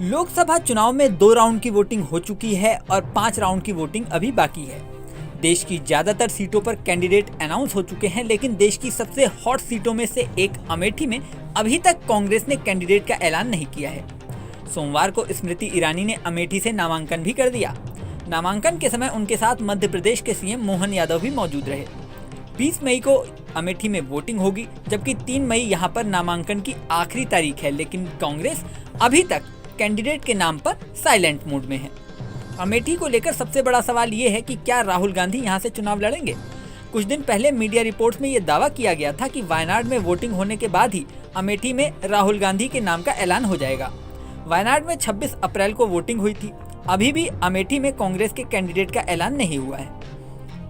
लोकसभा चुनाव में 2 राउंड की वोटिंग हो चुकी है और 5 राउंड की वोटिंग अभी बाकी है। देश की ज्यादातर सीटों पर कैंडिडेट अनाउंस हो चुके हैं, लेकिन देश की सबसे हॉट सीटों में से एक अमेठी में अभी तक कांग्रेस ने कैंडिडेट का ऐलान नहीं किया है। सोमवार को स्मृति ईरानी ने अमेठी से नामांकन भी कर दिया। नामांकन के समय उनके साथ मध्य प्रदेश के सीएम मोहन यादव भी मौजूद रहे। 20 मई को अमेठी में वोटिंग होगी, जबकि 3 मई यहां पर नामांकन की आखिरी तारीख है, लेकिन कांग्रेस अभी तक कैंडिडेट के नाम पर साइलेंट मोड में है। अमेठी को लेकर सबसे बड़ा सवाल ये है कि क्या राहुल गांधी यहां से चुनाव लड़ेंगे। कुछ दिन पहले मीडिया रिपोर्ट्स में ये दावा किया गया था कि वायनाड में वोटिंग होने के बाद ही अमेठी में राहुल गांधी के नाम का ऐलान हो जाएगा। वायनाड में 26 अप्रैल को वोटिंग हुई थी। अभी भी अमेठी में कांग्रेस के कैंडिडेट का ऐलान नहीं हुआ है।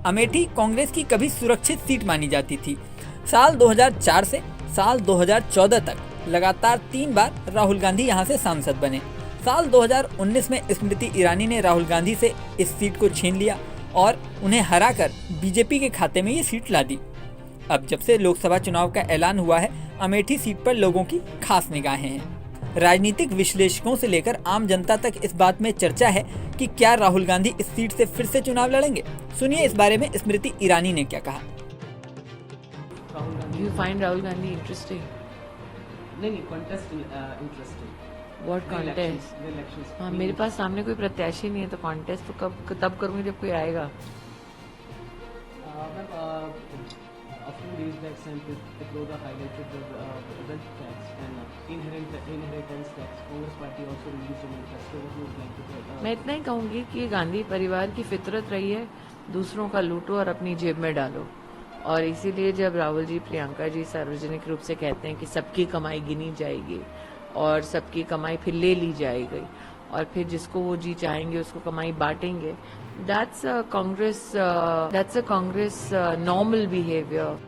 अमेठी कांग्रेस की कभी सुरक्षित सीट मानी जाती थी। साल 2004 से साल 2014 तक लगातार 3 बार राहुल गांधी यहां से सांसद बने। साल 2019 में स्मृति ईरानी ने राहुल गांधी से इस सीट को छीन लिया और उन्हें हराकर बीजेपी के खाते में ये सीट ला दी। अब जब से लोकसभा चुनाव का ऐलान हुआ है, अमेठी सीट पर लोगों की खास निगाहें हैं। राजनीतिक विश्लेषकों से लेकर आम जनता तक इस बात में चर्चा है कि क्या राहुल गांधी इस सीट से फिर से चुनाव लड़ेंगे। सुनिए इस बारे में स्मृति ईरानी ने क्या कहा। You find Rahul Gandhi interesting? नहीं contest interesting. What contest? The elections. हाँ, मेरे पास सामने कोई प्रत्याशी नहीं है, तो कॉन्टेस्ट तो तब करूँगी जब कोई आएगा। A few days back, Petroda highlighted the wealth tax and inheritance tax. Congress party also released a manifesto. What would you like to tell? मैं इतना ही कहूँगी कि गांधी परिवार की फितरत रही है, दूसरों का लूटो और अपनी जेब में डालो। और इसीलिए जब राहुल जी, प्रियंका जी सार्वजनिक रूप से कहते हैं कि सबकी कमाई गिनी जाएगी और सबकी कमाई फिर ले ली जाएगी और फिर जिसको वो जी चाहेंगे उसको कमाई बांटेंगे, that's a Congress normal behaviour.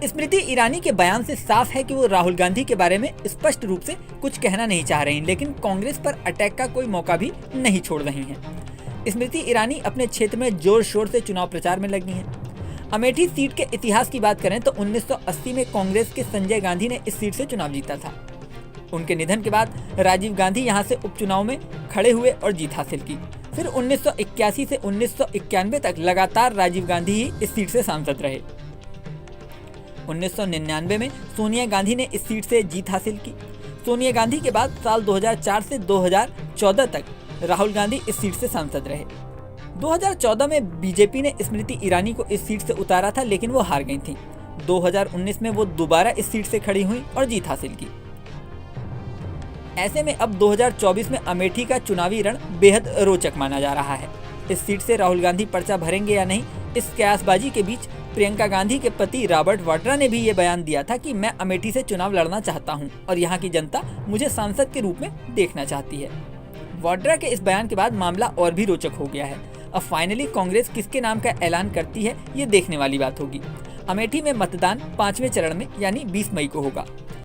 Smriti Irani के बयान से साफ है कि वो राहुल गांधी के बारे में स्पष्ट रूप से कुछ कहना नहीं चाह रही, लेकिन कांग्रेस पर अटैक का कोई मौका भी नहीं छोड़ रही हैं। स्मृति ईरानी अपने क्षेत्र में जोर शोर से चुनाव प्रचार में लगी हैं। अमेठी सीट के इतिहास की बात करें तो 1980 में कांग्रेस के संजय गांधी ने इस सीट से चुनाव जीता था। उनके निधन के बाद राजीव गांधी यहां से उपचुनाव में खड़े हुए और जीत हासिल की। फिर 1981 से 1991 तक लगातार राजीव गांधी ही इस सीट से सांसद रहे। 1999 में सोनिया गांधी ने इस सीट से जीत हासिल की। सोनिया गांधी के बाद साल 2004 से 2014 तक राहुल गांधी इस सीट से सांसद रहे। 2014 में बीजेपी ने स्मृति ईरानी को इस सीट से उतारा था, लेकिन वो हार गई थीं। 2019 में वो दोबारा इस सीट से खड़ी हुई और जीत हासिल की। ऐसे में अब 2024 में अमेठी का चुनावी रण बेहद रोचक माना जा रहा है। इस सीट से राहुल गांधी पर्चा भरेंगे या नहीं, इस कयासबाजी के बीच प्रियंका गांधी के पति रॉबर्ट वाड्रा ने भी ये बयान दिया था कि मैं अमेठी से चुनाव लड़ना चाहता हूं और यहाँ की जनता मुझे सांसद के रूप में देखना चाहती है। वाड्रा के इस बयान के बाद मामला और भी रोचक हो गया है। अब फाइनली कांग्रेस किसके नाम का ऐलान करती है, ये देखने वाली बात होगी। अमेठी में मतदान 5वें चरण में यानी 20 मई को होगा।